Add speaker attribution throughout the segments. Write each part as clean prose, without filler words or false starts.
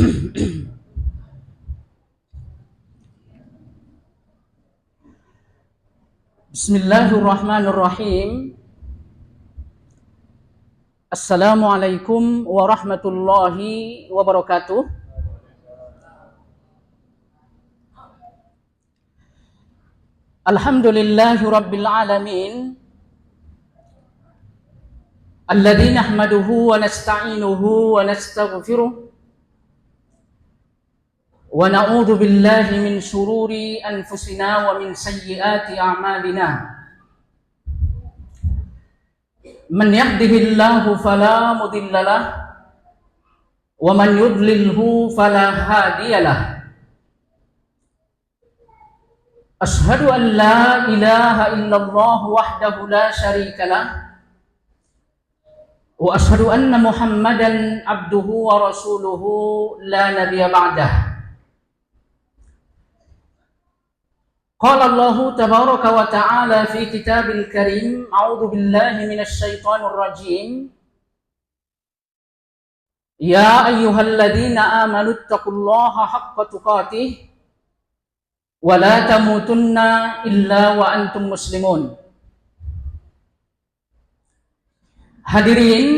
Speaker 1: Bismillahirrahmanirrahim. Assalamualaikum warahmatullahi wabarakatuh. Alhamdulillahi rabbil alamin. Alladzi nahmaduhu wa nasta'inuhu wa nastaghfiruh. Wa na'udzu billahi min syururi anfusina wa min sayyiati a'malina. Man yahdihillahu fala mudilla lahu wa man yudlilhu fala hadiyalah. Ashhadu an la ilaha illallah wahdahu la syarika lah wa ashhadu anna Muhammadan abduhu wa rasuluhu la nabiyya ba'dah. Qala Allahu tabaraka wa ta'ala fi kitabil karim, a'udzu billahi minasy syaithanir rajim. Ya ayyuhalladzina amanu taqullaha haqqa tuqatih wa la tamutunna illa wa antum muslimun. Hadirin,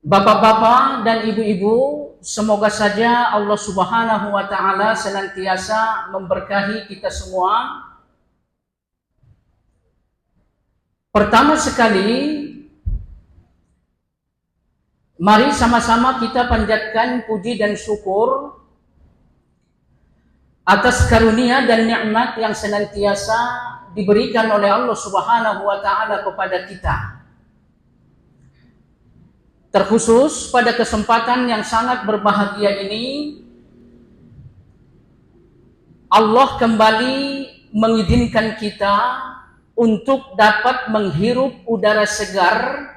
Speaker 1: bapak-bapak dan ibu-ibu, semoga saja Allah Subhanahu wa ta'ala senantiasa memberkahi kita semua. Pertama sekali, mari sama-sama kita panjatkan puji dan syukur atas karunia dan nikmat yang senantiasa diberikan oleh Allah Subhanahu wa ta'ala kepada kita. Terkhusus pada kesempatan yang sangat berbahagia ini, Allah kembali mengizinkan kita untuk dapat menghirup udara segar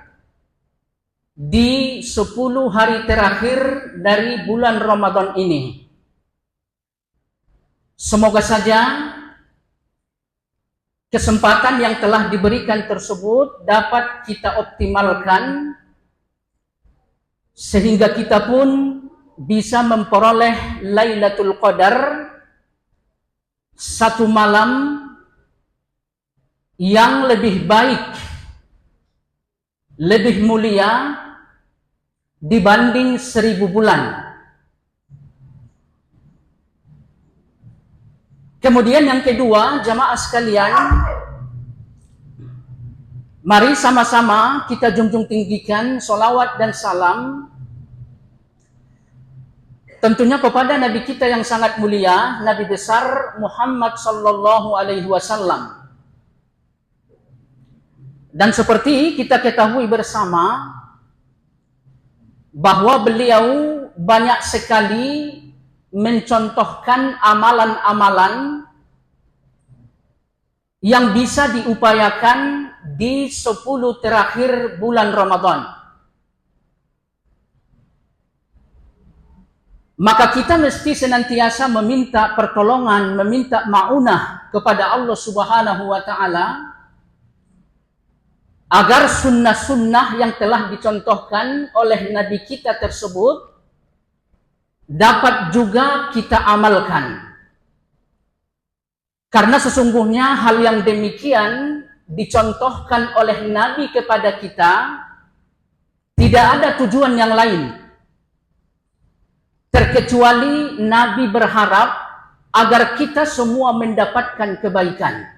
Speaker 1: di 10 hari terakhir dari bulan Ramadan ini. Semoga saja kesempatan yang telah diberikan tersebut dapat kita optimalkan sehingga kita pun bisa memperoleh Lailatul Qadar, satu malam yang lebih baik, lebih mulia dibanding 1000 bulan. Kemudian yang kedua, jamaah sekalian, mari sama-sama kita junjung tinggikan sholawat dan salam tentunya kepada Nabi kita yang sangat mulia, Nabi besar Muhammad sallallahu alaihi wasallam. Dan seperti kita ketahui bersama bahwa beliau banyak sekali mencontohkan amalan-amalan yang bisa diupayakan di 10 terakhir bulan Ramadan. Maka kita mesti senantiasa meminta pertolongan, meminta ma'unah kepada Allah Subhanahu wa ta'ala agar sunnah-sunnah yang telah dicontohkan oleh Nabi kita tersebut dapat juga kita amalkan. Karena sesungguhnya hal yang demikian dicontohkan oleh Nabi kepada kita, tidak ada tujuan yang lain terkecuali Nabi berharap agar kita semua mendapatkan kebaikan.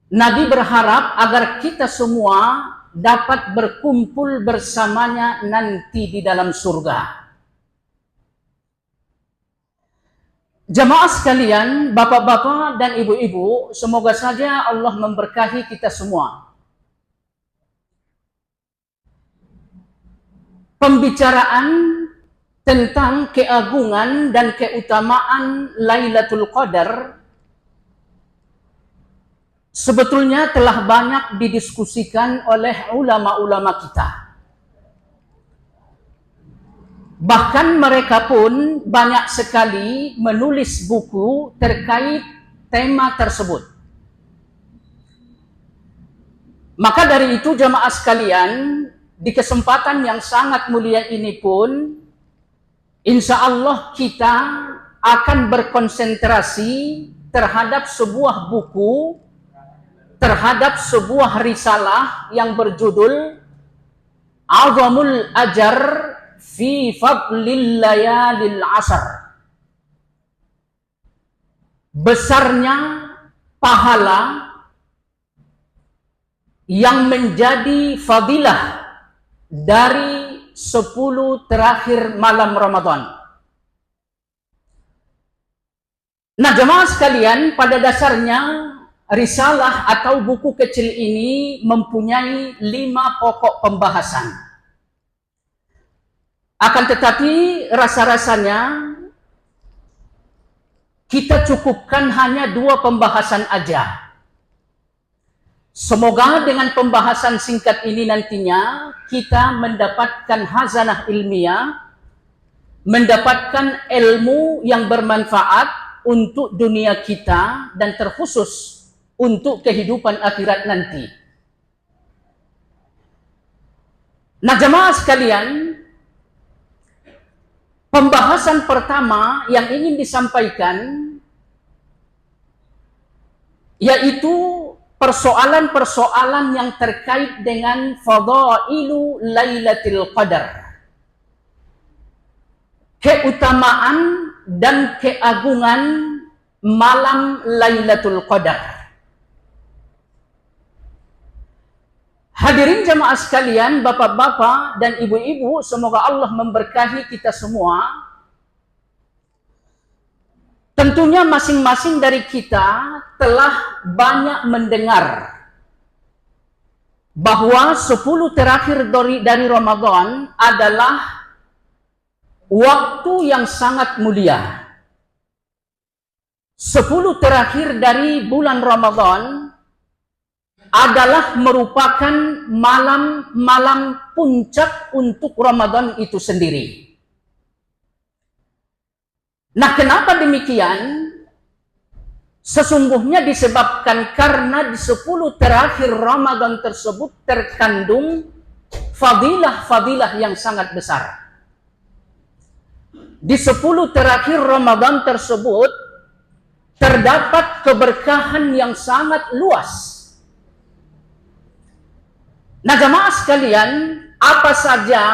Speaker 1: Nabi berharap agar kita semua dapat berkumpul bersamanya nanti di dalam surga. Jamaah sekalian, bapak-bapak dan ibu-ibu, semoga saja Allah memberkahi kita semua. Pembicaraan tentang keagungan dan keutamaan Lailatul Qadar sebetulnya telah banyak didiskusikan oleh ulama-ulama kita. Bahkan mereka pun banyak sekali menulis buku terkait tema tersebut. Maka dari itu jamaah sekalian, di kesempatan yang sangat mulia ini pun, insya Allah kita akan berkonsentrasi terhadap sebuah buku, terhadap sebuah risalah yang berjudul Azamul Ajar fi Fadlil Layalil Asar. Besarnya pahala yang menjadi fadilah dari 10 terakhir malam Ramadan. Nah, jemaah sekalian, pada dasarnya risalah atau buku kecil ini mempunyai 5 pokok pembahasan. Akan tetapi rasa-rasanya kita cukupkan hanya 2 pembahasan aja. Semoga dengan pembahasan singkat ini nantinya kita mendapatkan hazanah ilmiah, mendapatkan ilmu yang bermanfaat untuk dunia kita dan terkhusus untuk kehidupan akhirat nanti. Nah, jemaah sekalian, pembahasan pertama yang ingin disampaikan yaitu persoalan-persoalan yang terkait dengan fadailu Lailatul Qadar. Keutamaan dan keagungan malam Lailatul Qadar. Hadirin jemaah sekalian, bapak-bapak dan ibu-ibu, semoga Allah memberkahi kita semua. Tentunya masing-masing dari kita telah banyak mendengar bahwa 10 terakhir dari Ramadan adalah waktu yang sangat mulia. 10 terakhir dari bulan Ramadan adalah merupakan malam-malam puncak untuk Ramadan itu sendiri. Nah, kenapa demikian? Sesungguhnya disebabkan karena di 10 terakhir Ramadan tersebut terkandung fadilah-fadilah yang sangat besar. Di 10 terakhir Ramadan tersebut terdapat keberkahan yang sangat luas. Nah, jemaah sekalian, apa saja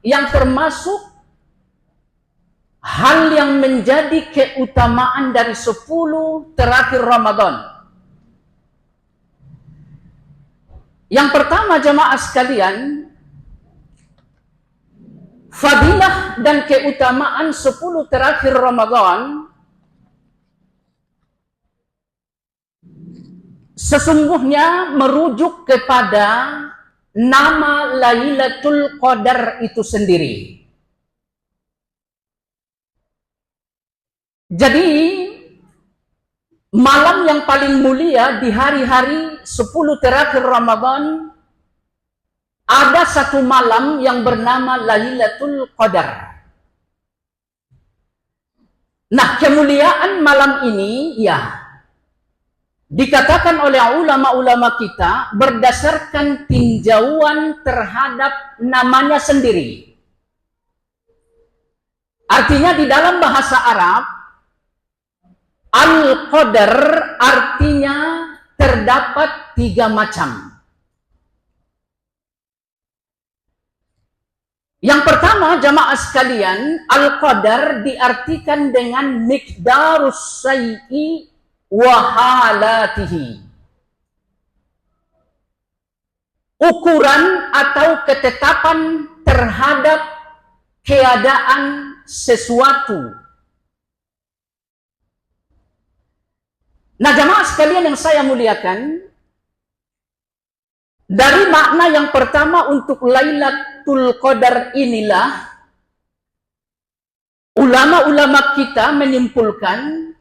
Speaker 1: yang termasuk hal yang menjadi keutamaan dari 10 terakhir Ramadan? Yang pertama, jemaah sekalian, fadilah dan keutamaan 10 terakhir Ramadan sesungguhnya merujuk kepada nama Lailatul Qadar itu sendiri. Jadi malam yang paling mulia di hari-hari 10 terakhir Ramadan, ada satu malam yang bernama Lailatul Qadar. Nah, kemuliaan malam ini ya dikatakan oleh ulama-ulama kita berdasarkan tinjauan terhadap namanya sendiri. Artinya di dalam bahasa Arab, Al-Qadar artinya terdapat 3 macam. Yang pertama, jamaah sekalian, Al-Qadar diartikan dengan miqdarus syai'i wahalatihi, ukuran atau ketetapan terhadap keadaan sesuatu. Nah, jemaah sekalian yang saya muliakan, dari makna yang pertama untuk Lailatul Qadar inilah ulama-ulama kita menyimpulkan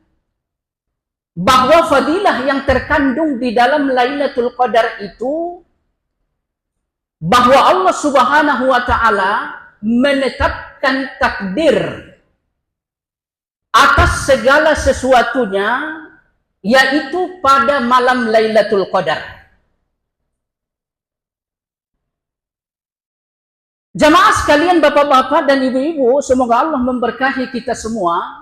Speaker 1: bahwa fadilah yang terkandung di dalam Lailatul Qadar itu, bahwa Allah Subhanahu wa Ta'ala menetapkan takdir atas segala sesuatunya, yaitu pada malam Lailatul Qadar. Jamaah sekalian, bapak-bapak dan ibu-ibu, semoga Allah memberkahi kita semua.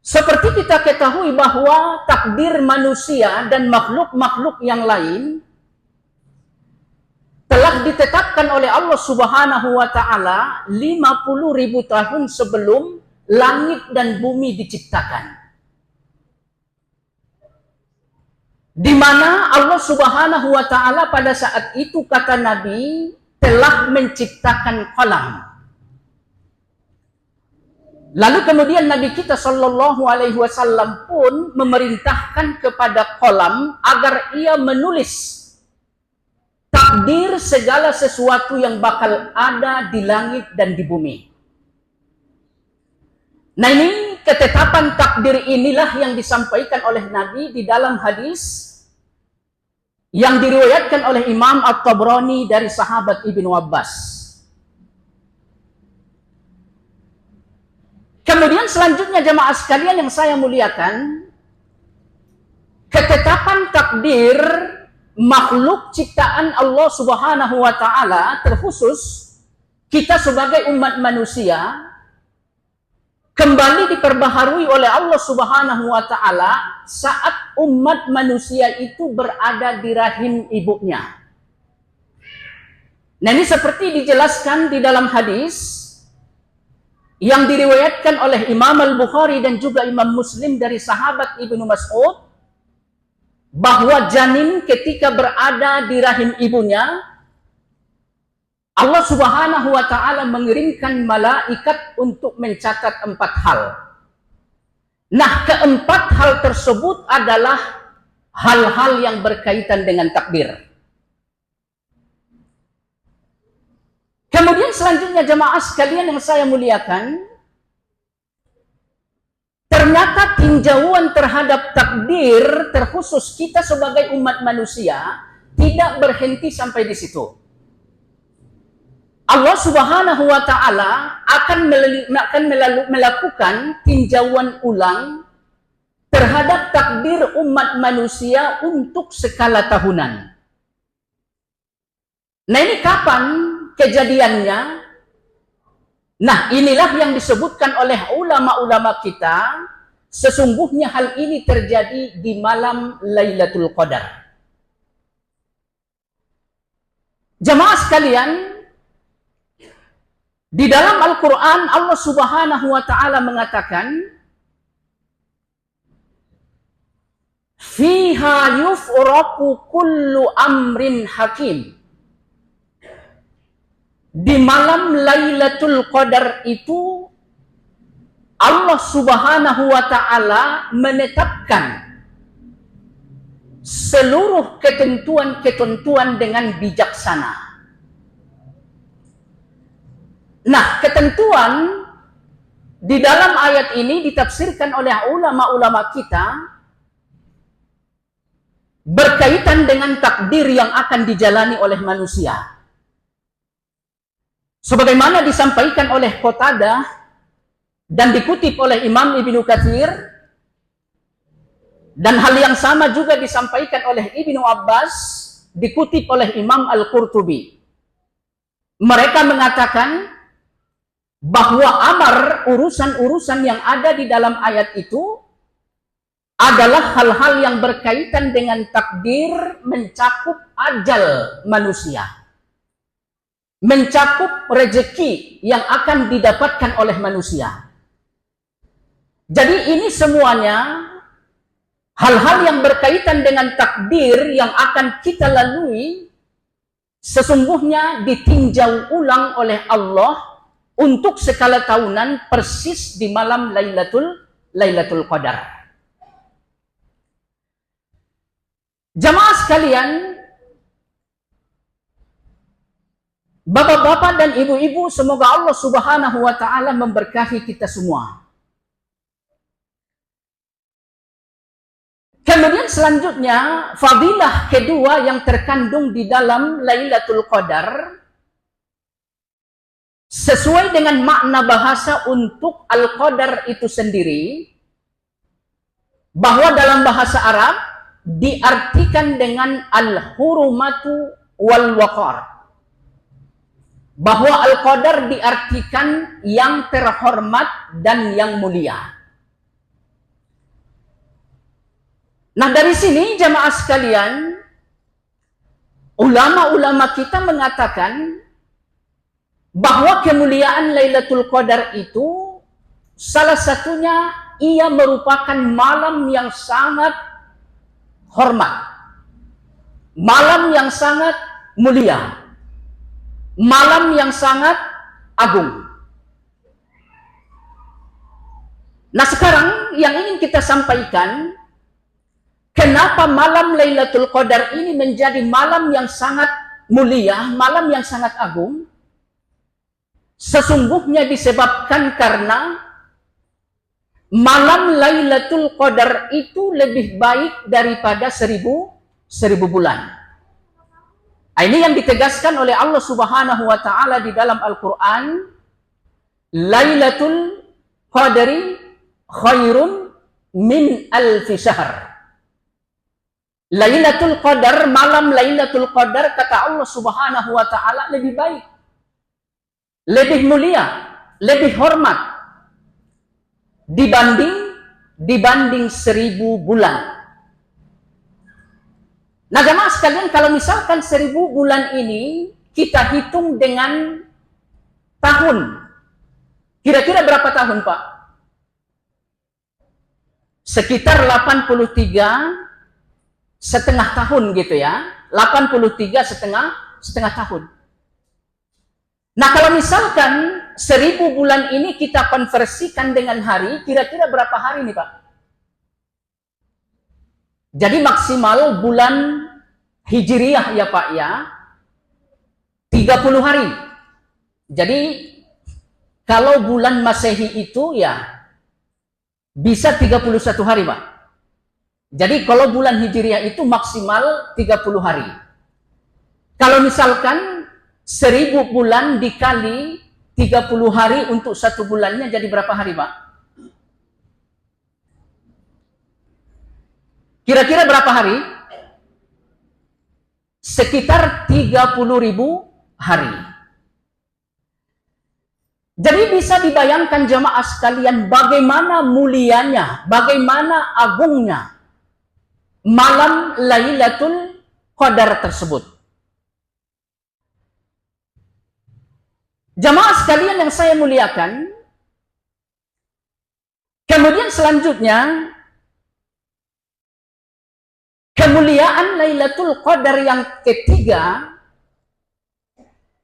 Speaker 1: Seperti kita ketahui bahwa takdir manusia dan makhluk-makhluk yang lain telah ditetapkan oleh Allah Subhanahu wa Ta'ala 50.000 tahun sebelum langit dan bumi diciptakan. Di mana Allah Subhanahu wa Ta'ala pada saat itu, kata Nabi, telah menciptakan qalam. Lalu kemudian Nabi kita Shallallahu Alaihi Wasallam pun memerintahkan kepada qalam agar ia menulis takdir segala sesuatu yang bakal ada di langit dan di bumi. Nah, ini ketetapan takdir inilah yang disampaikan oleh Nabi di dalam hadis yang diriwayatkan oleh Imam At-Tabrani dari sahabat Ibnu Abbas. Kemudian selanjutnya jamaah sekalian yang saya muliakan, ketetapan takdir makhluk ciptaan Allah Subhanahu wa Ta'ala, terkhusus kita sebagai umat manusia, kembali diperbaharui oleh Allah Subhanahu wa Ta'ala saat umat manusia itu berada di rahim ibunya. Nah, ini seperti dijelaskan di dalam hadis yang diriwayatkan oleh Imam Al-Bukhari dan juga Imam Muslim dari sahabat Ibnu Mas'ud, bahwa janin ketika berada di rahim ibunya, Allah Subhanahu wa Ta'ala mengirimkan malaikat untuk mencatat 4 hal. Nah, keempat hal tersebut adalah hal-hal yang berkaitan dengan takdir. Kemudian selanjutnya jemaah sekalian yang saya muliakan, ternyata tinjauan terhadap takdir terkhusus kita sebagai umat manusia tidak berhenti sampai di situ. Allah Subhanahu wa Ta'ala akan melakukan tinjauan ulang terhadap takdir umat manusia untuk skala tahunan. Nah, ini kapan kejadiannya? Nah, inilah yang disebutkan oleh ulama-ulama kita, sesungguhnya hal ini terjadi di malam Lailatul Qadar. Jemaah sekalian, di dalam Al-Quran Allah Subhanahu wa Ta'ala mengatakan, fiha yufraku kullu amrin hakim. Di malam Lailatul Qadar itu Allah Subhanahu wa Ta'ala menetapkan seluruh ketentuan-ketentuan dengan bijaksana. Nah, ketentuan di dalam ayat ini ditafsirkan oleh ulama-ulama kita berkaitan dengan takdir yang akan dijalani oleh manusia. Sebagaimana disampaikan oleh Qatadah dan dikutip oleh Imam Ibnu Katsir, dan hal yang sama juga disampaikan oleh Ibnu Abbas, dikutip oleh Imam Al-Qurtubi. Mereka mengatakan bahwa amar urusan-urusan yang ada di dalam ayat itu adalah hal-hal yang berkaitan dengan takdir, mencakup ajal manusia, mencakup rezeki yang akan didapatkan oleh manusia. Jadi ini semuanya hal-hal yang berkaitan dengan takdir yang akan kita lalui, sesungguhnya ditinjau ulang oleh Allah untuk skala tahunan persis di malam Lailatul Qadar. Jamaah sekalian, bapak-bapak dan ibu-ibu, semoga Allah Subhanahu wa Ta'ala memberkahi kita semua. Kemudian selanjutnya, fadilah kedua yang terkandung di dalam Lailatul Qadar, sesuai dengan makna bahasa untuk Al-Qadar itu sendiri, bahwa dalam bahasa Arab diartikan dengan al-hurumatu wal waqar. Bahwa Al-Qadar diartikan yang terhormat dan yang mulia. Nah, dari sini jamaah sekalian, ulama-ulama kita mengatakan bahwa kemuliaan Lailatul Qadar itu salah satunya ia merupakan malam yang sangat hormat, malam yang sangat mulia, malam yang sangat agung. Nah, sekarang yang ingin kita sampaikan, kenapa malam Lailatul Qadar ini menjadi malam yang sangat mulia, malam yang sangat agung? Sesungguhnya disebabkan karena malam Lailatul Qadar itu lebih baik daripada seribu bulan. Ini yang ditegaskan oleh Allah Subhanahu wa taala di dalam Al-Qur'an, Lailatul Qadri khairun min alfi syahr. Lailatul Qadar, malam Lailatul Qadar kata Allah Subhanahu wa taala lebih baik, lebih mulia, lebih hormat dibanding 1000 bulan. Nah, jemaah sekalian, kalau misalkan 1000 bulan ini kita hitung dengan tahun, kira-kira berapa tahun, Pak? Sekitar 83,5 tahun gitu ya. 83,5 tahun. Nah, kalau misalkan 1000 bulan ini kita konversikan dengan hari, kira-kira berapa hari nih, Pak? Jadi maksimal bulan Hijriyah ya Pak ya, 30 hari. Jadi kalau bulan Masehi itu ya bisa 31 hari Pak. Jadi kalau bulan Hijriyah itu maksimal 30 hari. Kalau misalkan 1000 bulan dikali 30 hari untuk satu bulannya jadi berapa hari Pak? Kira-kira berapa hari? Sekitar 30.000 hari. Jadi bisa dibayangkan jamaah sekalian bagaimana mulianya, bagaimana agungnya malam Lailatul Qadar tersebut. Jamaah sekalian yang saya muliakan, kemudian selanjutnya kemuliaan Lailatul Qadar yang ketiga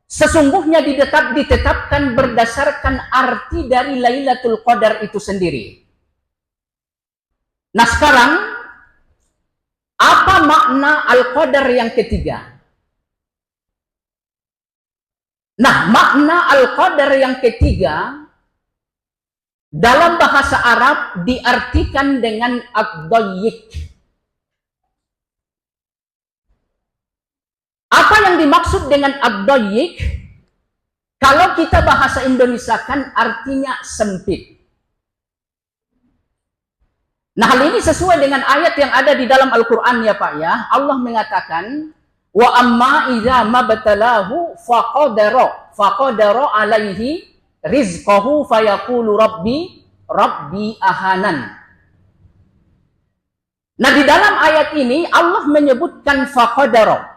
Speaker 1: sesungguhnya ditetapkan berdasarkan arti dari Lailatul Qadar itu sendiri. Nah, sekarang apa makna Al-Qadar yang ketiga? Nah, makna Al-Qadar yang ketiga dalam bahasa Arab diartikan dengan ad-dayyiq. Apa yang dimaksud dengan ad-dayyiq? Kalau kita bahasa Indonesiakan artinya sempit. Nah, hal ini sesuai dengan ayat yang ada di dalam Al-Quran ya Pak ya. Allah mengatakan, wa amma idza mabtalahu faqadara alaihi rizqahu fayaqulu rabbi ahanan. Nah, di dalam ayat ini Allah menyebutkan faqadara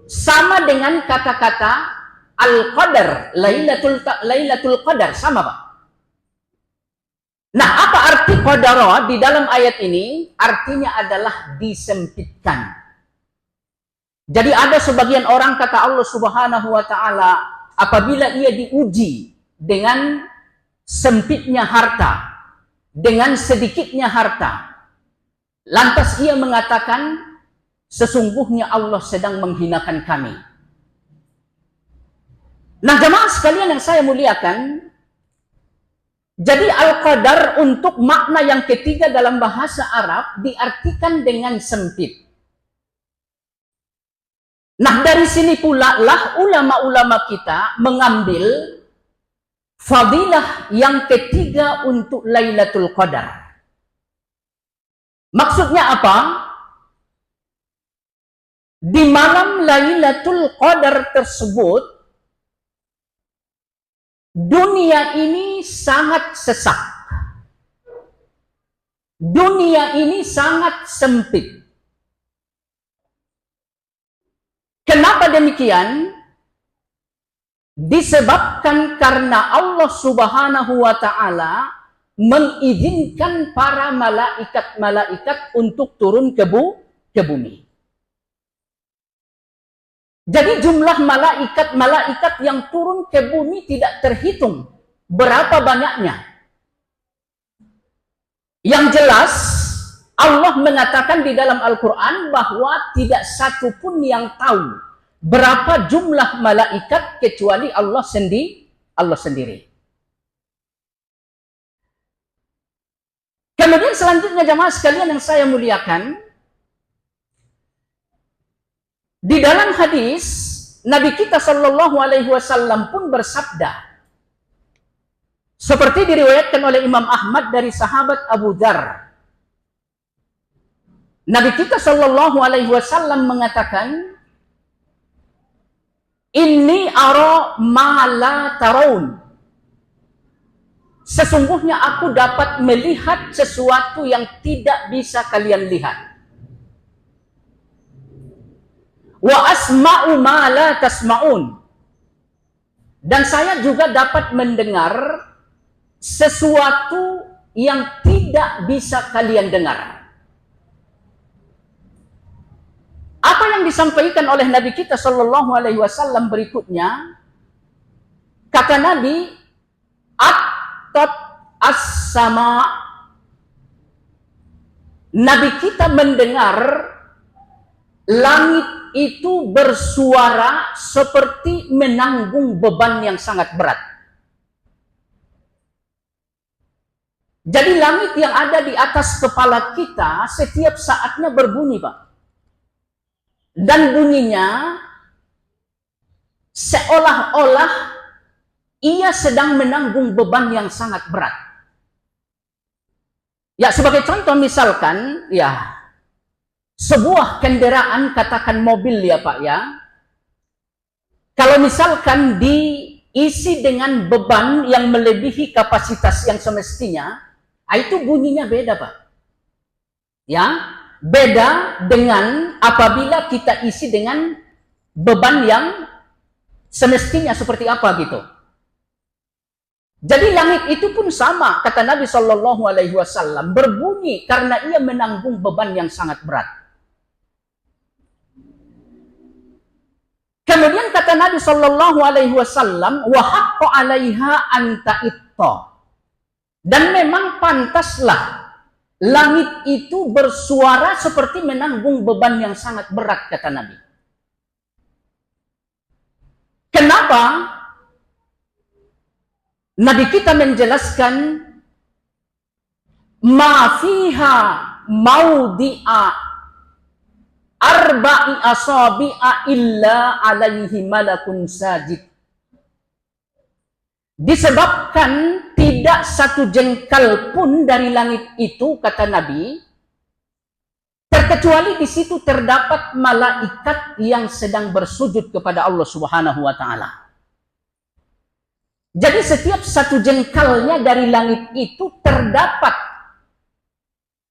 Speaker 1: sama dengan kata-kata Al-Qadar, Lailatul Qadar, sama Pak. Nah, apa arti qadara di dalam ayat ini? Artinya adalah disempitkan. Jadi ada sebagian orang kata Allah Subhanahu wa taala, apabila ia diuji dengan sempitnya harta, dengan sedikitnya harta, lantas ia mengatakan, sesungguhnya Allah sedang menghinakan kami. Nah, jemaah sekalian yang saya muliakan, jadi Al-Qadar untuk makna yang ketiga dalam bahasa Arab diartikan dengan sempit. Nah, dari sini pula lah ulama-ulama kita mengambil fadilah yang ketiga untuk Lailatul Qadar. Maksudnya apa? di malam Lailatul Qadar tersebut, dunia ini sangat sesak. Dunia ini sangat sempit. Kenapa demikian? Disebabkan karena Allah Subhanahu wa Ta'ala mengizinkan para malaikat-malaikat untuk turun ke bumi. Jadi jumlah malaikat-malaikat yang turun ke bumi tidak terhitung berapa banyaknya. Yang jelas Allah mengatakan di dalam Al-Quran bahwa tidak satu pun yang tahu berapa jumlah malaikat kecuali Allah sendiri. Kemudian selanjutnya jamaah sekalian yang saya muliakan, di dalam hadis Nabi kita Shallallahu Alaihi Wasallam pun bersabda, seperti diriwayatkan oleh Imam Ahmad dari sahabat Abu Dzar. Nabi kita Shallallahu Alaihi Wasallam mengatakan, Inni ara ma la taraun. Sesungguhnya aku dapat melihat sesuatu yang tidak bisa kalian lihat. Wa asma'u ma la tasma'un. Dan saya juga dapat mendengar sesuatu yang tidak bisa kalian dengar. Apa yang disampaikan oleh Nabi kita Shallallahu Alaihi Wasallam berikutnya, kata Nabi, Attat as-sama. Nabi kita mendengar langit itu bersuara seperti menanggung beban yang sangat berat. Jadi langit yang ada di atas kepala kita setiap saatnya berbunyi, Pak. Dan bunyinya seolah-olah ia sedang menanggung beban yang sangat berat. Ya, sebagai contoh misalkan, ya, sebuah kendaraan, katakan mobil ya Pak ya, kalau misalkan diisi dengan beban yang melebihi kapasitas yang semestinya, itu bunyinya beda Pak. Ya, beda dengan apabila kita isi dengan beban yang semestinya seperti apa gitu. Jadi langit itu pun sama, kata Nabi Shallallahu Alaihi Wasallam, berbunyi karena ia menanggung beban yang sangat berat. Kemudian kata Nabi Shallallahu Alaihi Wasallam, wa haqqo 'alaiha anta itta. Dan memang pantaslah langit itu bersuara seperti menanggung beban yang sangat berat, kata Nabi. Kenapa? Nabi kita menjelaskan, ma fiha maudi'a arba'i asabi'a illa alaihi malakun sajid. Disebabkan tidak satu jengkal pun dari langit itu, kata Nabi, terkecuali di situ terdapat malaikat yang sedang bersujud kepada Allah Subhanahu wa Ta'ala. Jadi setiap satu jengkalnya dari langit itu terdapat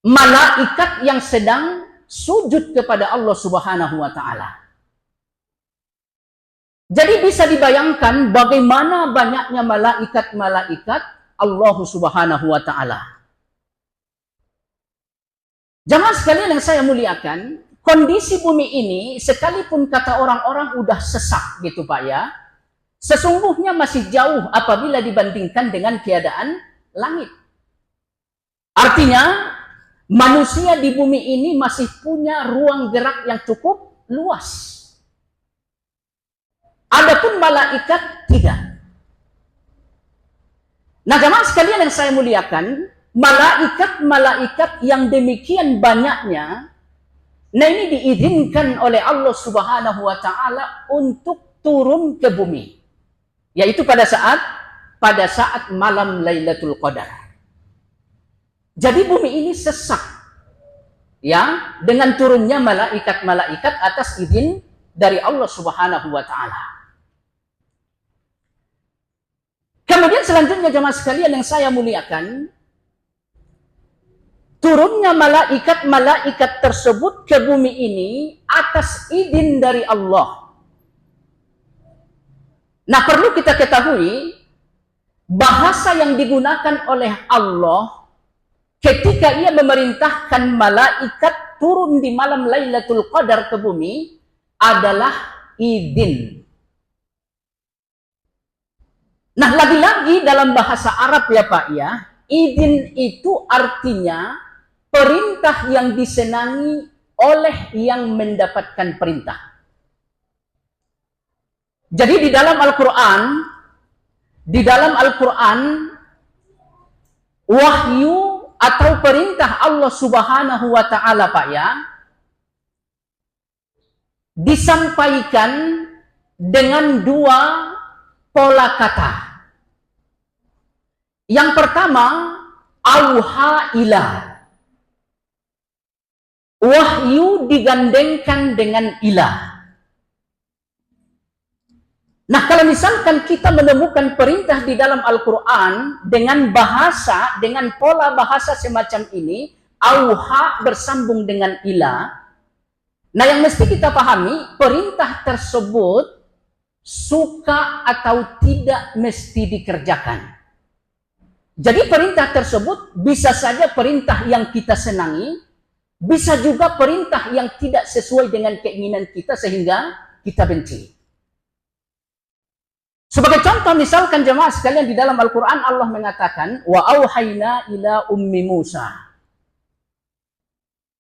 Speaker 1: malaikat yang sedang sujud kepada Allah Subhanahu wa Ta'ala. Jadi bisa dibayangkan bagaimana banyaknya malaikat-malaikat Allah Subhanahu wa Ta'ala. Jamaah sekalian yang saya muliakan, kondisi bumi ini sekalipun kata orang-orang udah sesak gitu Pak ya, sesungguhnya masih jauh apabila dibandingkan dengan keadaan langit. Artinya, manusia di bumi ini masih punya ruang gerak yang cukup luas. Adapun malaikat tidak. Nah, jamaah sekalian yang saya muliakan, malaikat-malaikat yang demikian banyaknya, nah ini diizinkan oleh Allah Subhanahu wa Ta'ala untuk turun ke bumi. Yaitu pada saat malam Lailatul Qadar. Jadi bumi ini sesak. Ya, dengan turunnya malaikat-malaikat atas izin dari Allah Subhanahu wa taala. Kemudian selanjutnya jemaah sekalian yang saya muliakan, turunnya malaikat-malaikat tersebut ke bumi ini atas izin dari Allah. Nah, perlu kita ketahui bahasa yang digunakan oleh Allah ketika ia memerintahkan malaikat turun di malam Lailatul Qadar ke bumi adalah izin. Nah, lagi-lagi dalam bahasa Arab ya Pak ya, izin itu artinya perintah yang disenangi oleh yang mendapatkan perintah. Jadi di dalam Al-Quran, wahyu atau perintah Allah Subhanahu wa taala Pak ya, disampaikan dengan dua pola kata. Yang pertama, auha ila. Wahyu digandengkan dengan ilah. Nah, kalau misalkan kita menemukan perintah di dalam Al-Quran dengan pola bahasa semacam ini, auha bersambung dengan ilah. Nah, yang mesti kita pahami, perintah tersebut suka atau tidak mesti dikerjakan. Jadi perintah tersebut bisa saja perintah yang kita senangi, bisa juga perintah yang tidak sesuai dengan keinginan kita sehingga kita benci. Sebagai contoh, misalkan jemaah sekalian di dalam Al-Quran Allah mengatakan, wa auhayna ila ummi Musa.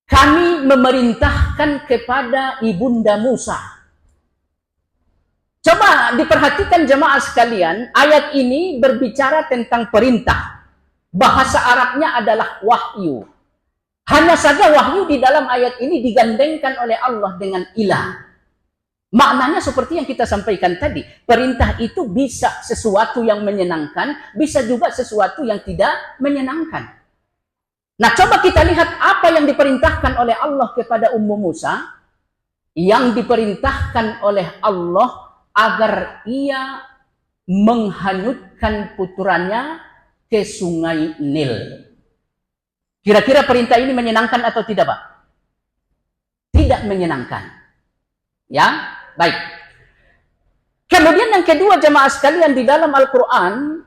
Speaker 1: Kami memerintahkan kepada ibunda Musa. Coba diperhatikan jemaah sekalian, ayat ini berbicara tentang perintah. Bahasa Arabnya adalah wahyu. Hanya saja wahyu di dalam ayat ini digandengkan oleh Allah dengan ilah. Maknanya seperti yang kita sampaikan tadi, perintah itu bisa sesuatu yang menyenangkan, bisa juga sesuatu yang tidak menyenangkan. Nah, coba kita lihat apa yang diperintahkan oleh Allah kepada Ummu Musa, yang diperintahkan oleh Allah agar ia menghanyutkan putranya ke sungai Nil. Kira-kira perintah ini menyenangkan atau tidak, Pak? Tidak menyenangkan. Ya, baik. Kemudian yang kedua jemaah sekalian, di dalam Al-Quran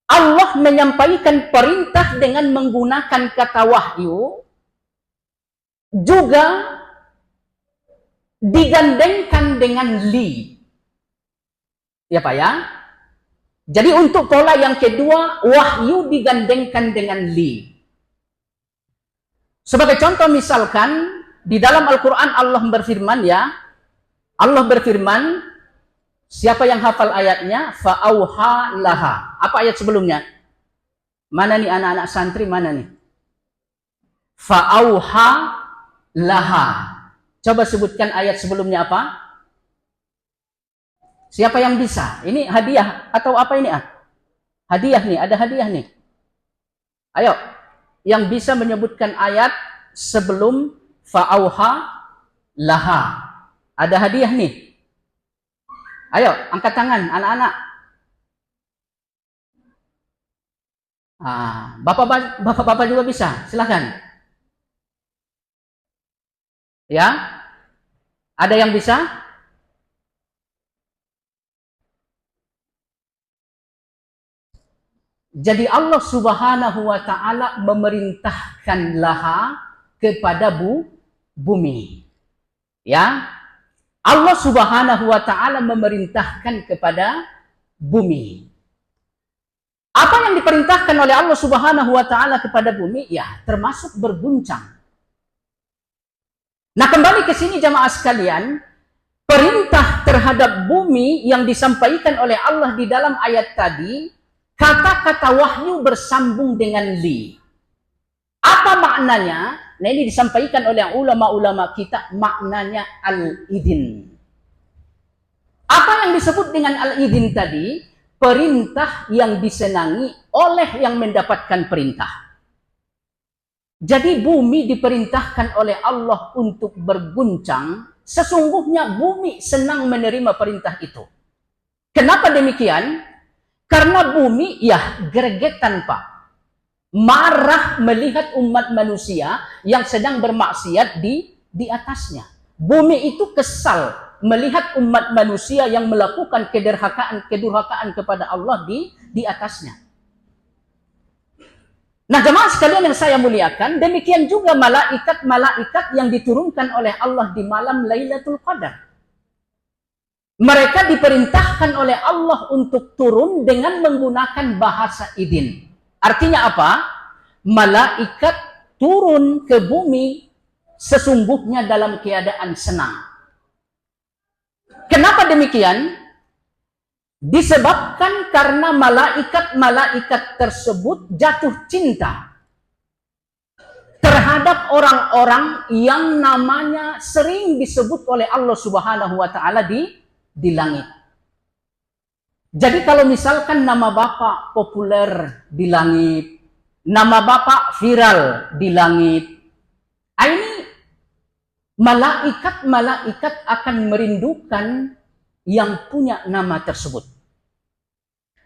Speaker 1: Allah menyampaikan perintah dengan menggunakan kata wahyu, juga digandengkan dengan li. Ya Pak ya. Jadi untuk pola yang kedua, wahyu digandengkan dengan li. Sebagai contoh misalkan di dalam Al-Quran Allah berfirman ya, Allah berfirman, siapa yang hafal ayatnya? Fa'auha laha. Apa ayat sebelumnya? Mana nih anak-anak santri, mana nih? Fa'auha laha. Coba sebutkan ayat sebelumnya apa? Siapa yang bisa? Ini hadiah atau apa ini? Hadiah nih, ada hadiah nih. Ayo, yang bisa menyebutkan ayat sebelum fa'auha laha. Ada hadiah nih. Ayo, angkat tangan anak-anak. Bapak-bapak juga bisa, silakan. Ya, ada yang bisa? Jadi Allah Subhanahu wa ta'ala memerintahkan laha kepada bumi. Ya, Allah Subhanahu wa ta'ala memerintahkan kepada bumi. Apa yang diperintahkan oleh Allah Subhanahu wa ta'ala kepada bumi? Ya, termasuk berguncang. Nah, kembali ke sini jamaah sekalian, perintah terhadap bumi yang disampaikan oleh Allah di dalam ayat tadi, kata-kata wahyu bersambung dengan li. Apa maknanya? Nah, ini disampaikan oleh ulama-ulama kita, maknanya al-idin. Apa yang disebut dengan al-idin tadi? Perintah yang disenangi oleh yang mendapatkan perintah. Jadi bumi diperintahkan oleh Allah untuk berguncang. Sesungguhnya bumi senang menerima perintah itu. Kenapa demikian? Karena bumi ya gregetan Pak. Marah melihat umat manusia yang sedang bermaksiat di atasnya. Bumi itu kesal melihat umat manusia yang melakukan kedurhakaan kepada Allah di atasnya. Nah, jemaah sekalian yang saya muliakan, demikian juga malaikat-malaikat yang diturunkan oleh Allah di malam Lailatul Qadar. Mereka diperintahkan oleh Allah untuk turun dengan menggunakan bahasa idin. Artinya apa? Malaikat turun ke bumi sesungguhnya dalam keadaan senang. Kenapa demikian? Disebabkan karena malaikat-malaikat tersebut jatuh cinta terhadap orang-orang yang namanya sering disebut oleh Allah Subhanahu wa taala di langit. Jadi kalau misalkan nama Bapak populer di langit, nama Bapak viral di langit, ini malaikat-malaikat akan merindukan yang punya nama tersebut.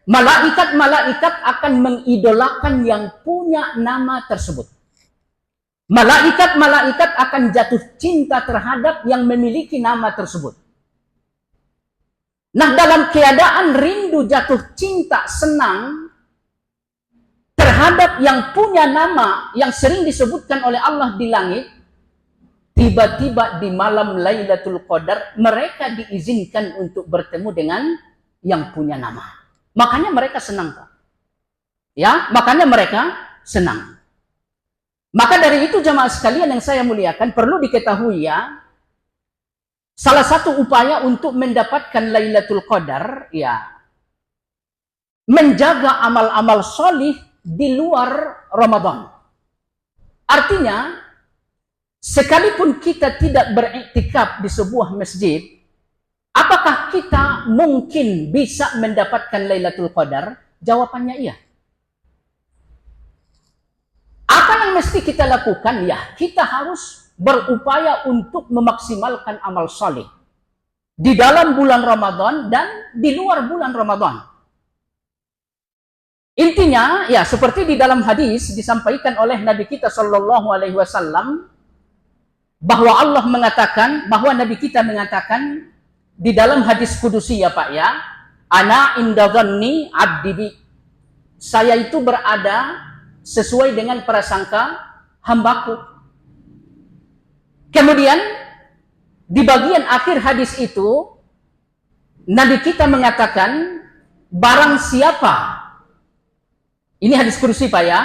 Speaker 1: Malaikat-malaikat akan mengidolakan yang punya nama tersebut. Malaikat-malaikat akan jatuh cinta terhadap yang memiliki nama tersebut. Nah, dalam keadaan rindu, jatuh cinta, senang terhadap yang punya nama yang sering disebutkan oleh Allah di langit, tiba-tiba di malam Lailatul Qadar mereka diizinkan untuk bertemu dengan yang punya nama. Makanya mereka senang, Pak. Ya, makanya mereka senang. Maka dari itu jemaah sekalian yang saya muliakan, perlu diketahui ya, salah satu upaya untuk mendapatkan Lailatul Qadar ya, menjaga amal-amal solih di luar Ramadan. Artinya, sekalipun kita tidak beriktikaf di sebuah masjid, apakah kita mungkin bisa mendapatkan Lailatul Qadar? Jawabannya iya. Apa yang mesti kita lakukan? Ya, kita harus berupaya untuk memaksimalkan amal saleh di dalam bulan Ramadan dan di luar bulan Ramadan. Intinya, ya seperti di dalam hadis disampaikan oleh Nabi kita Shallallahu Alaihi Wasallam bahwa Allah mengatakan, bahwa Nabi kita mengatakan di dalam hadis kudusi ya Pak ya, ana inda dhanni abdi bi, saya itu berada sesuai dengan prasangka hambaku. Kemudian di bagian akhir hadis itu Nabi kita mengatakan, barang siapa, ini hadis kursi Pak ya,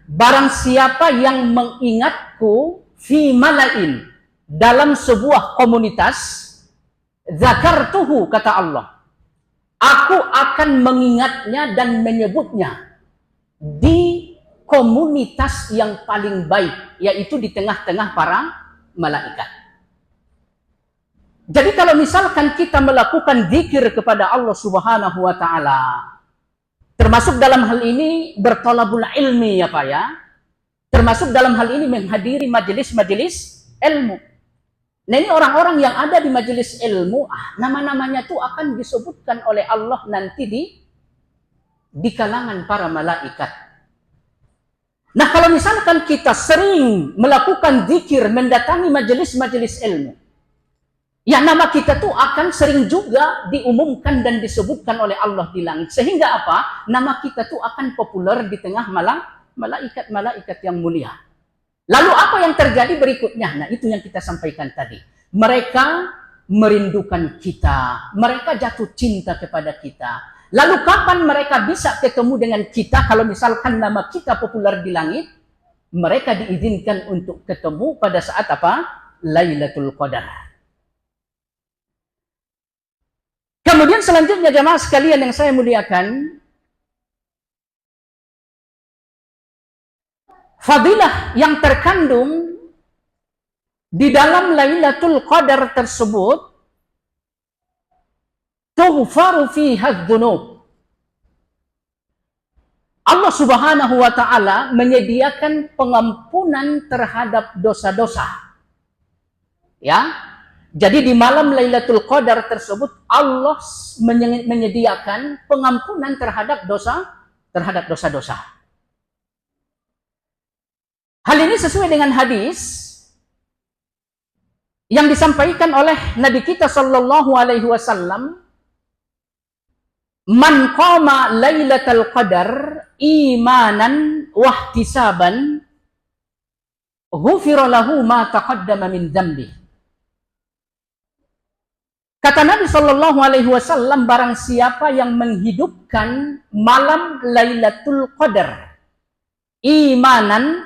Speaker 1: barang siapa yang mengingatku fi malain, dalam sebuah komunitas, zakartuhu, kata Allah, aku akan mengingatnya dan menyebutnya di komunitas yang paling baik, yaitu di tengah-tengah para malaikat. Jadi kalau misalkan kita melakukan zikir kepada Allah Subhanahu wa taala, termasuk dalam hal ini bertolabul ilmi ya Pak ya, termasuk dalam hal ini menghadiri majelis-majelis ilmu. Nah, ini orang-orang yang ada di majelis ilmu, nama-namanya itu akan disebutkan oleh Allah nanti di kalangan para malaikat. Nah, kalau misalkan kita sering melakukan zikir, mendatangi majelis-majelis ilmu, ya nama kita tuh akan sering juga diumumkan dan disebutkan oleh Allah di langit. Sehingga apa? Nama kita tuh akan populer di tengah malaikat-malaikat yang mulia. Lalu apa yang terjadi berikutnya? Nah, itu yang kita sampaikan tadi. Mereka merindukan kita, mereka jatuh cinta kepada kita. Lalu kapan mereka bisa ketemu dengan kita? Kalau misalkan nama kita populer di langit, mereka diizinkan untuk ketemu pada saat apa? Lailatul Qadar. Kemudian selanjutnya jemaah sekalian yang saya muliakan, fadilah yang terkandung di dalam Lailatul Qadar tersebut, tughfaru fiha dzunub, Allah Subhanahu wa taala menyediakan pengampunan terhadap dosa-dosa. Ya. Jadi di malam Lailatul Qadar tersebut Allah menyediakan pengampunan terhadap dosa-dosa. Hal ini sesuai dengan hadis yang disampaikan oleh Nabi kita sallallahu alaihi wasallam, "Man qama Lailatul Qadar imanan wa ihtisaban, ghufira lahu ma taqaddama min dzambi." Kata Nabi sallallahu alaihi wasallam, barang siapa yang menghidupkan malam Lailatul Qadar imanan,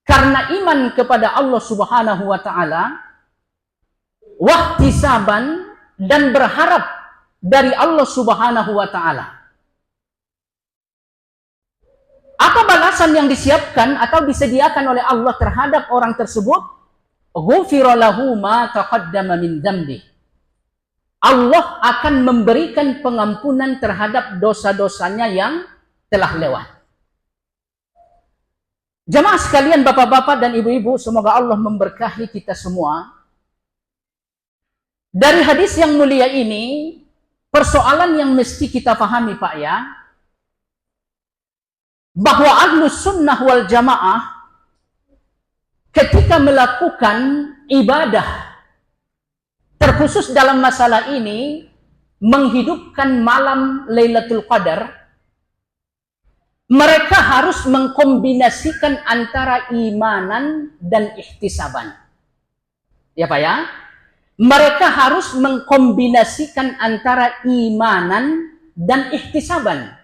Speaker 1: karena iman kepada Allah Subhanahu wa taala, wahtisaban, dan berharap dari Allah Subhanahu wa taala. Apa balasan yang disiapkan atau disediakan oleh Allah terhadap orang tersebut? Ghufira lahu ma taqaddama min dzambi. Allah akan memberikan pengampunan terhadap dosa-dosanya yang telah lewat. Jamaah sekalian, bapak-bapak dan ibu-ibu, semoga Allah memberkahi kita semua. Dari hadis yang mulia ini, persoalan yang mesti kita pahami, Pak, ya, bahwa Ahlus Sunnah wal Jamaah ketika melakukan ibadah, terkhusus dalam masalah ini, menghidupkan malam Lailatul Qadar, mereka harus mengkombinasikan antara imanan dan ihtisaban. Ya Pak ya? Mereka harus mengkombinasikan antara imanan dan ihtisaban.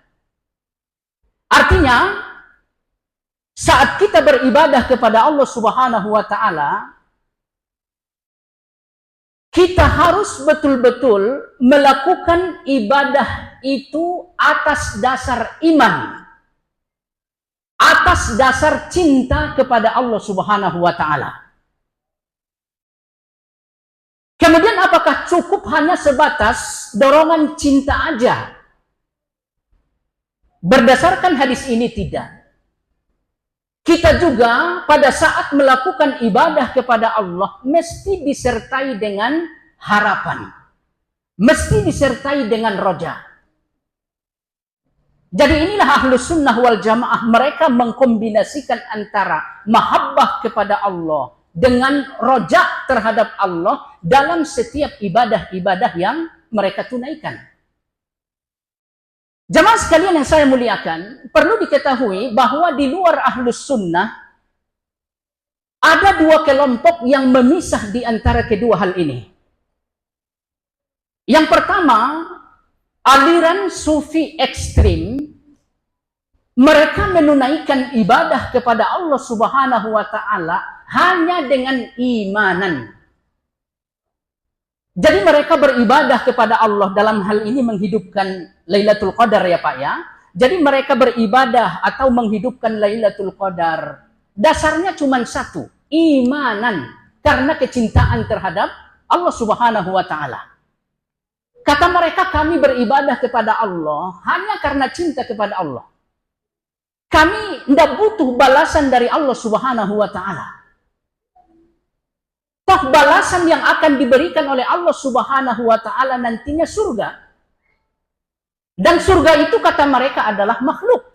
Speaker 1: Artinya, saat kita beribadah kepada Allah Subhanahu wa taala, kita harus betul-betul melakukan ibadah itu atas dasar iman, atas dasar cinta kepada Allah Subhanahu wa taala. Kemudian apakah cukup hanya sebatas dorongan cinta aja? Berdasarkan hadis ini tidak. Kita juga pada saat melakukan ibadah kepada Allah mesti disertai dengan harapan. Mesti disertai dengan roja. Jadi inilah Ahlus Sunnah wal Jamaah, mereka mengkombinasikan antara mahabbah kepada Allah dengan roja terhadap Allah dalam setiap ibadah-ibadah yang mereka tunaikan. Jamaah sekalian yang saya muliakan, perlu diketahui bahwa di luar Ahlus Sunnah ada dua kelompok yang memisah di antara kedua hal ini. Yang pertama, aliran sufi ekstrim, mereka menunaikan ibadah kepada Allah Subhanahu wa taala hanya dengan imanan. Jadi mereka beribadah kepada Allah dalam hal ini menghidupkan Lailatul Qadar, ya Pak ya. Jadi mereka beribadah atau menghidupkan Lailatul Qadar, dasarnya cuma satu, imanan, karena kecintaan terhadap Allah Subhanahu wa taala. Kata mereka, kami beribadah kepada Allah hanya karena cinta kepada Allah. Kami tidak butuh balasan dari Allah Subhanahu wa taala. Toh balasan yang akan diberikan oleh Allah Subhanahu wa taala nantinya surga. Dan surga itu kata mereka adalah makhluk.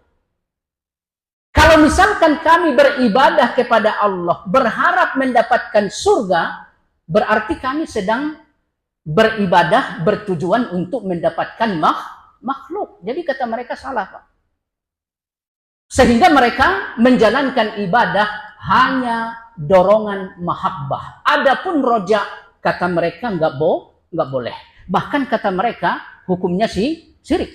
Speaker 1: Kalau misalkan kami beribadah kepada Allah berharap mendapatkan surga, berarti kami sedang beribadah bertujuan untuk mendapatkan makhluk. Jadi kata mereka salah, Pak. Sehingga mereka menjalankan ibadah hanya dorongan mahabbah. Adapun roja, kata mereka nggak boleh. Bahkan kata mereka hukumnya syirik.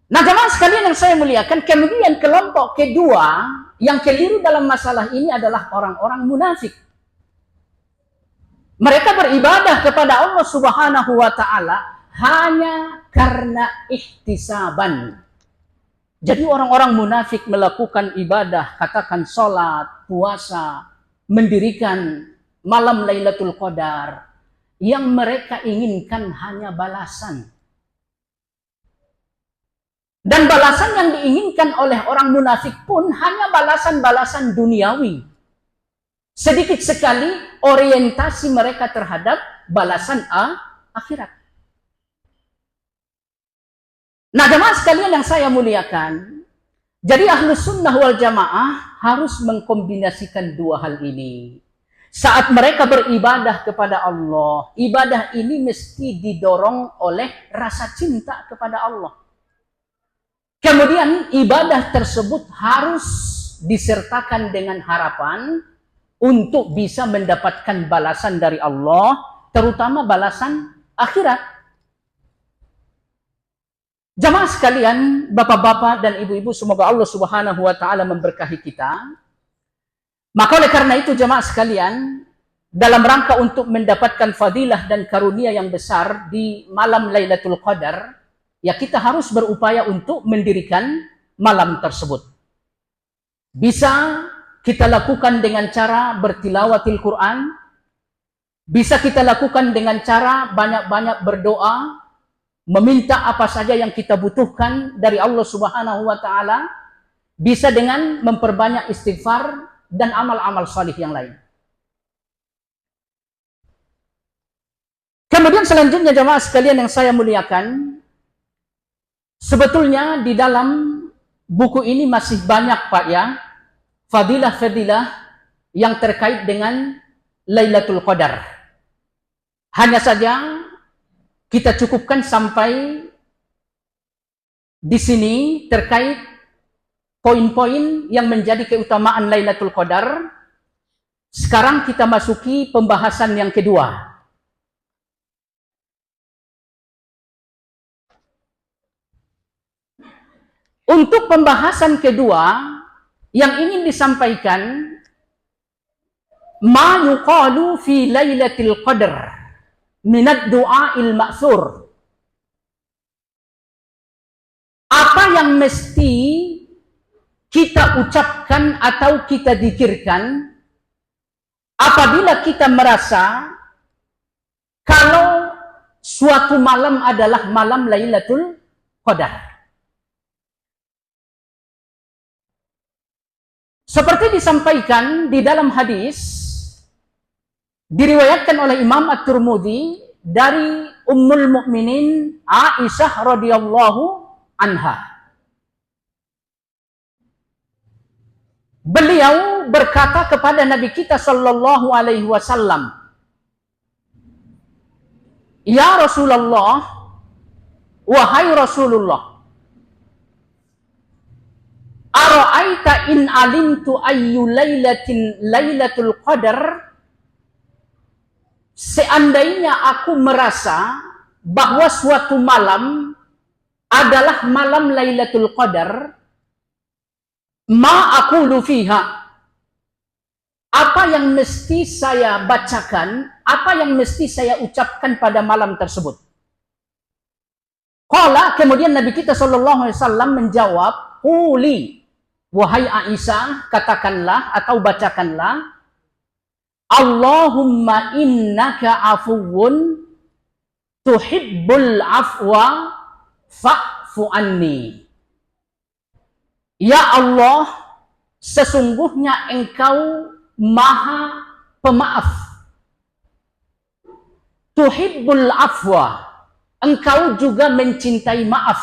Speaker 1: Nah, jemaah sekalian yang saya muliakan, kemudian kelompok kedua yang keliru dalam masalah ini adalah orang-orang munafik. Mereka beribadah kepada Allah Subhanahu wa taala hanya karena ihtisaban. Jadi orang-orang munafik melakukan ibadah, katakan sholat, puasa, mendirikan malam Lailatul Qadar, yang mereka inginkan hanya balasan. Dan balasan yang diinginkan oleh orang munafik pun hanya balasan-balasan duniawi. Sedikit sekali orientasi mereka terhadap balasan akhirat. Nah, jemaah sekalian yang saya muliakan, jadi Ahlus Sunnah wal Jamaah harus mengkombinasikan dua hal ini. Saat mereka beribadah kepada Allah, ibadah ini mesti didorong oleh rasa cinta kepada Allah. Kemudian ibadah tersebut harus disertakan dengan harapan untuk bisa mendapatkan balasan dari Allah, terutama balasan akhirat. Jamaah sekalian, bapak-bapak dan ibu-ibu, semoga Allah Subhanahu wa taala memberkahi kita. Maka oleh karena itu jamaah sekalian, dalam rangka untuk mendapatkan fadilah dan karunia yang besar di malam Lailatul Qadar, ya kita harus berupaya untuk mendirikan malam tersebut. Bisa kita lakukan dengan cara bertilawatil Quran, bisa kita lakukan dengan cara banyak-banyak berdoa, meminta apa saja yang kita butuhkan dari Allah Subhanahu wa taala, bisa dengan memperbanyak istighfar dan amal-amal salih yang lain. Kemudian selanjutnya jemaah sekalian yang saya muliakan, sebetulnya di dalam buku ini masih banyak Pak ya, fadilah-fadilah yang terkait dengan Lailatul Qadar. Hanya saja kita cukupkan sampai di sini terkait poin-poin yang menjadi keutamaan Lailatul Qadar. Sekarang kita masuki pembahasan yang kedua. Untuk pembahasan kedua yang ingin disampaikan, ma yuqalu fi Lailatul Qadar minad du'ail ma'thur. Apa yang mesti kita ucapkan atau kita zikirkan apabila kita merasa kalau suatu malam adalah malam Lailatul Qadar. Seperti disampaikan di dalam hadis, diriwayatkan oleh Imam At-Tirmidzi dari Ummul Mukminin Aisyah radhiyallahu anha. Beliau berkata kepada Nabi kita sallallahu alaihi wasallam, "Ya Rasulullah, wahai Rasulullah, ara'aita in alimtu ayyu lailatul qadar." Seandainya aku merasa bahwa suatu malam adalah malam Lailatul Qadar, ma aqulu fiha, apa yang mesti saya bacakan, apa yang mesti saya ucapkan pada malam tersebut? Qala, kemudian Nabi kita sallallahu alaihi wasallam menjawab, quli, wahai Aisyah, katakanlah atau bacakanlah, Allahumma innaka afuwun tuhibbul afwa fa'fu anni. Ya Allah, sesungguhnya engkau maha pemaaf. Tuhibbul afwa, engkau juga mencintai maaf.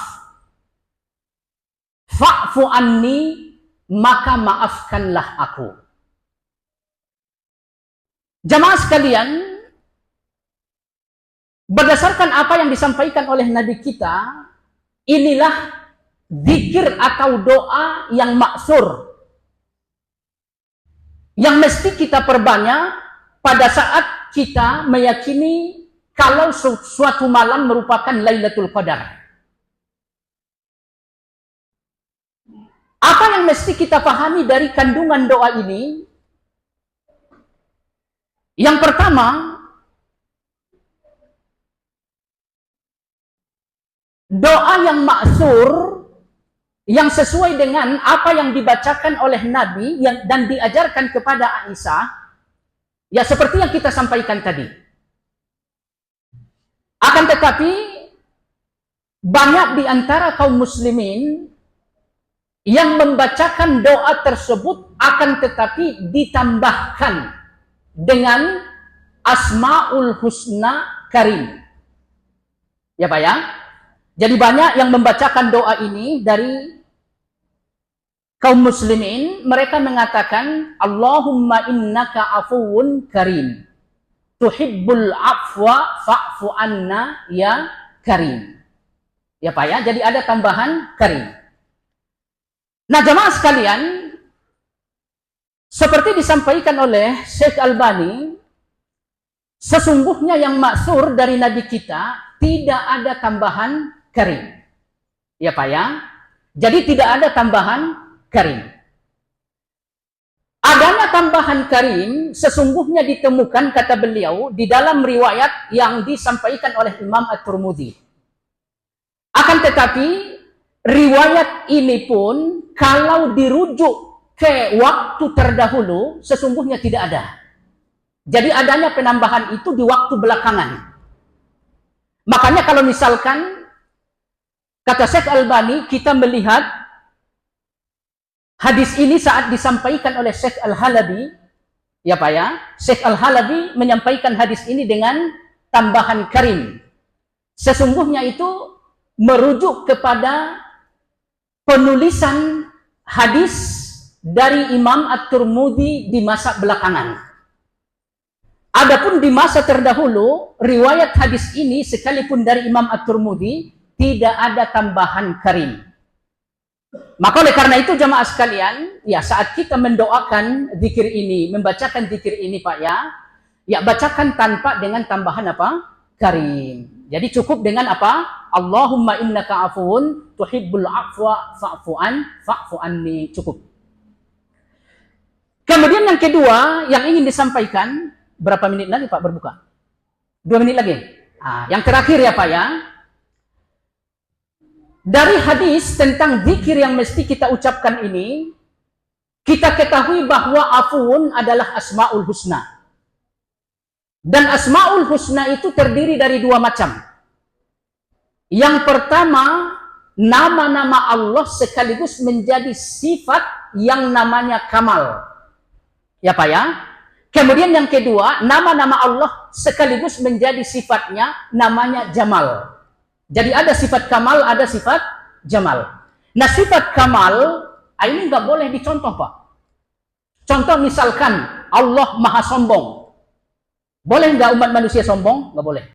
Speaker 1: Fa'fu anni, maka maafkanlah aku. Jamaah sekalian, berdasarkan apa yang disampaikan oleh Nabi kita, inilah zikir atau doa yang maksur, yang mesti kita perbanyak pada saat kita meyakini kalau suatu malam merupakan Lailatul Qadar. Apa yang mesti kita pahami dari kandungan doa ini? Yang pertama, doa yang maksur, yang sesuai dengan apa yang dibacakan oleh Nabi dan diajarkan kepada Aisyah, ya seperti yang kita sampaikan tadi. Akan tetapi, banyak di antara kaum muslimin yang membacakan doa tersebut akan tetapi ditambahkan dengan Asmaul Husna Karim. Ya Pak ya? Jadi banyak yang membacakan doa ini dari kaum muslimin, mereka mengatakan Allahumma innaka afuwun karim tuhibbul afwa fa'fu anna ya karim. Ya Pak ya, jadi ada tambahan karim. Nah jamaah sekalian, seperti disampaikan oleh Syekh Albani, sesungguhnya yang maksur dari Nabi kita tidak ada tambahan karim. Ya Pak ya, jadi tidak ada tambahan karim. Adanya tambahan karim sesungguhnya ditemukan, kata beliau, di dalam riwayat yang disampaikan oleh Imam At-Tirmidzi. Akan tetapi riwayat ini pun kalau dirujuk ke waktu terdahulu sesungguhnya tidak ada. Jadi adanya penambahan itu di waktu belakangan. Makanya kalau misalkan kata Syekh Albani kita melihat hadis ini saat disampaikan oleh Syekh Al-Halabi, ya Pak ya, Syekh Al-Halabi menyampaikan hadis ini dengan tambahan karim. Sesungguhnya itu merujuk kepada penulisan hadis dari Imam At-Tirmidzi di masa belakangan. Adapun di masa terdahulu, riwayat hadis ini sekalipun dari Imam At-Tirmidzi tidak ada tambahan karim. Maka oleh karena itu jamaah sekalian, ya saat kita mendoakan zikir ini, membacakan zikir ini Pak ya bacakan tanpa dengan tambahan apa? Karim. Jadi cukup dengan apa? Allahumma innaka afuwun tuhibbul afwa fa'fu anni, cukup. Kemudian yang kedua yang ingin disampaikan, berapa menit lagi Pak berbuka? 2 menit lagi. Yang terakhir ya Pak ya. Dari hadis tentang zikir yang mesti kita ucapkan ini, kita ketahui bahwa afuun adalah Asmaul Husna. Dan Asmaul Husna itu terdiri dari 2 macam. Yang pertama, nama-nama Allah sekaligus menjadi sifat yang namanya kamal. Ya Pak ya. Kemudian yang kedua, nama-nama Allah sekaligus menjadi sifatnya namanya Jamal. Jadi ada sifat kamal, ada sifat jamal. Nah sifat kamal, ini nggak boleh dicontoh Pak. Contoh misalkan Allah maha sombong. Boleh nggak umat manusia sombong? Nggak boleh.